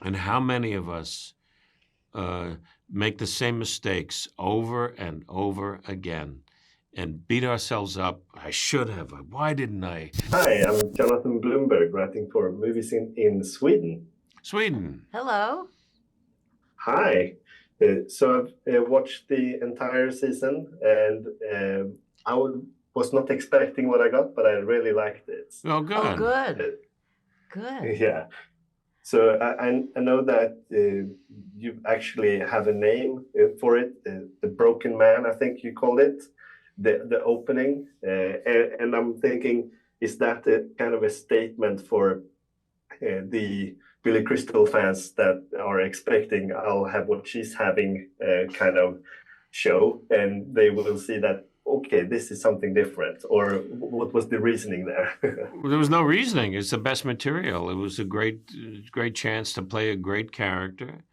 And how many of us make the same mistakes over and over again and beat ourselves up? I should have. Why didn't I? Hi, I'm Jonathan Bloomberg, writing for movies in Sweden. Sweden. Hello. Hi. So I've watched the entire season, and was not expecting what I got, but I really liked it. Oh, good. Oh, good. Good. Yeah. So I know that you actually have a name for it, the Broken Man, I think you called it, the opening, and I'm thinking, is that a kind of a statement for the Billy Crystal fans that are expecting I'll have what she's having kind of show, and they will see that, okay, this is something different? Or what was the reasoning there? There was no reasoning. It's the best material. It was a great chance to play a great character.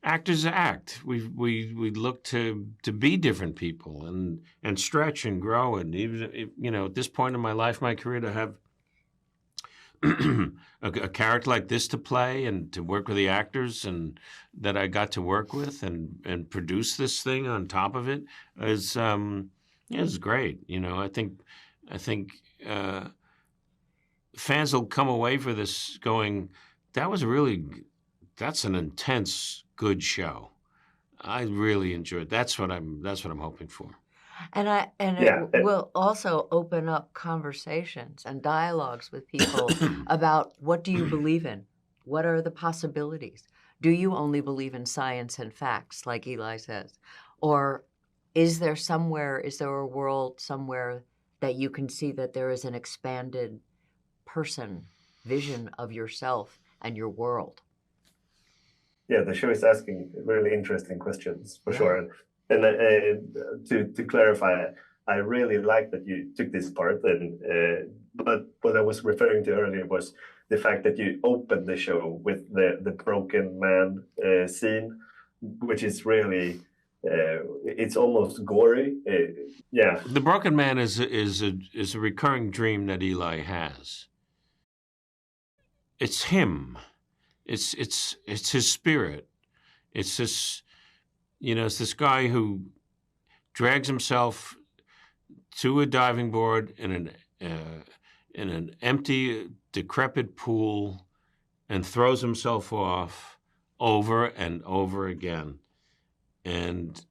Actors act. We look to be different people and stretch and grow. And even at this point in my life, my career, to have a character like this to play and to work with the actors and that I got to work with and produce this thing on top of it is great. I think fans will come away for this going, that's an intense, good show. I really enjoyed it. That's what I'm hoping for. And it will also open up conversations and dialogues with people about, what do you believe in? What are the possibilities? Do you only believe in science and facts, like Eli says? Or is there a world somewhere that you can see that there is an expanded vision of yourself and your world? Yeah, the show is asking really interesting questions, for sure. And to clarify, I really like that you took this part. But what I was referring to earlier was the fact that you opened the show with the Broken Man scene, which is really it's almost gory. Yeah, The Broken Man is a recurring dream that Eli has. It's him. It's his spirit. It's this. It's this guy who drags himself to a diving board in an empty, decrepit pool and throws himself off over and over again. And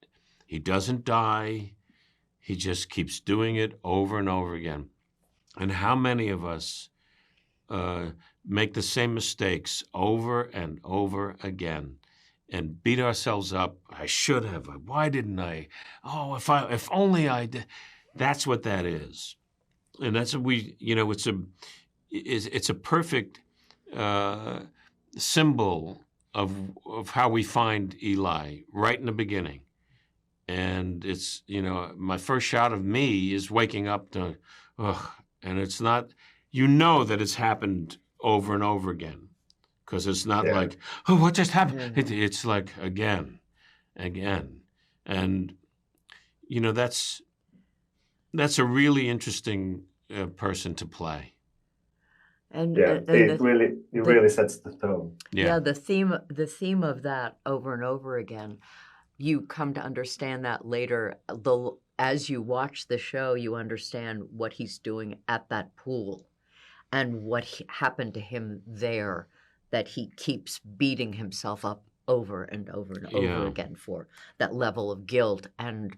he doesn't die. He just keeps doing it over and over again. And how many of us make the same mistakes over and over again and beat ourselves up? I should have. Why didn't I? Oh, if only I did. That's what that is, and that's what we. It's a perfect symbol of how we find Eli right in the beginning, and it's my first shot of me is waking up to, and it's not. That it's happened over and over again. Because it's not like, oh, what just happened? It's like again. And, that's a really interesting person to play. And it really sets the tone. Yeah, the theme of that over and over again, you come to understand that later. As you watch the show, you understand what he's doing at that pool and what happened to him there, that he keeps beating himself up over and over and over again for that level of guilt and,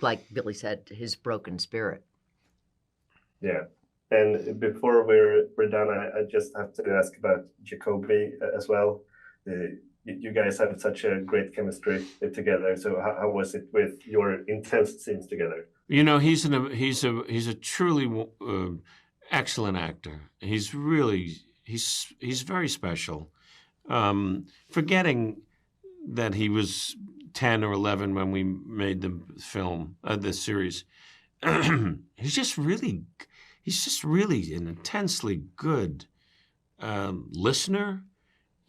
like Billy said, his broken spirit. Yeah. And before we're done, I just have to ask about Jacoby as well. You guys have such a great chemistry together. So how was it with your intense scenes together? He's a truly excellent actor. He's very special. Forgetting that he was 10 or 11 when we made the film, the series. He's just really an intensely good listener,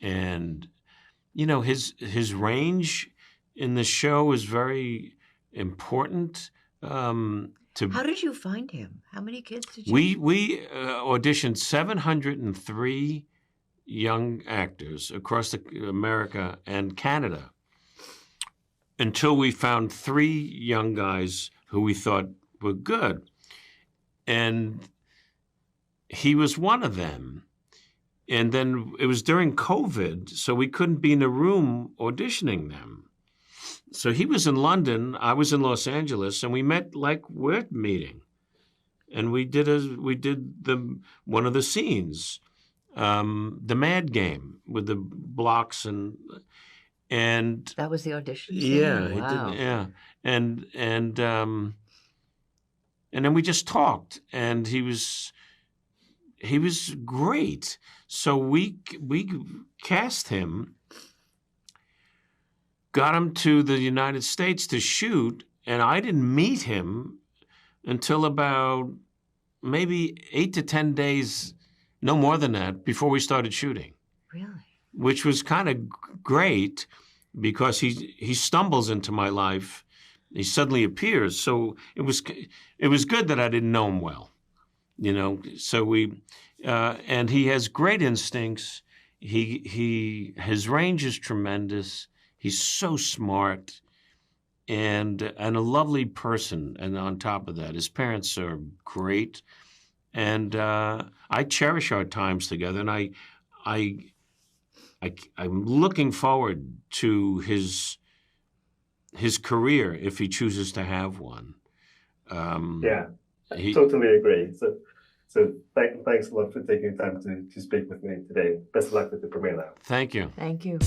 and his range in the show is very important. How did you find him? How many kids did you? We auditioned 703 young actors across America and Canada until we found 3 young guys who we thought were good. And he was one of them. And then it was during COVID, so we couldn't be in a room auditioning them. So he was in London, I was in Los Angeles, and we met like we're meeting. And we did one of the scenes, the Mad Game with the blocks and That was the audition scene? yeah, he Wow. did, yeah, and then we just talked, and he was great. So we cast him, got him to the United States to shoot, and I didn't meet him until about maybe 8 to 10 days, no more than that, before we started shooting. Really? Which was kind of great because he stumbles into my life. He suddenly appears. So it was good that I didn't know him well, So and he has great instincts. His range is tremendous. He's so smart and a lovely person. And on top of that, his parents are great. And I cherish our times together. And I'm looking forward to his career if he chooses to have one. Yeah, I totally agree. So thanks a lot for taking time to speak with me today. Best of luck with the premiere now. Thank you. Thank you.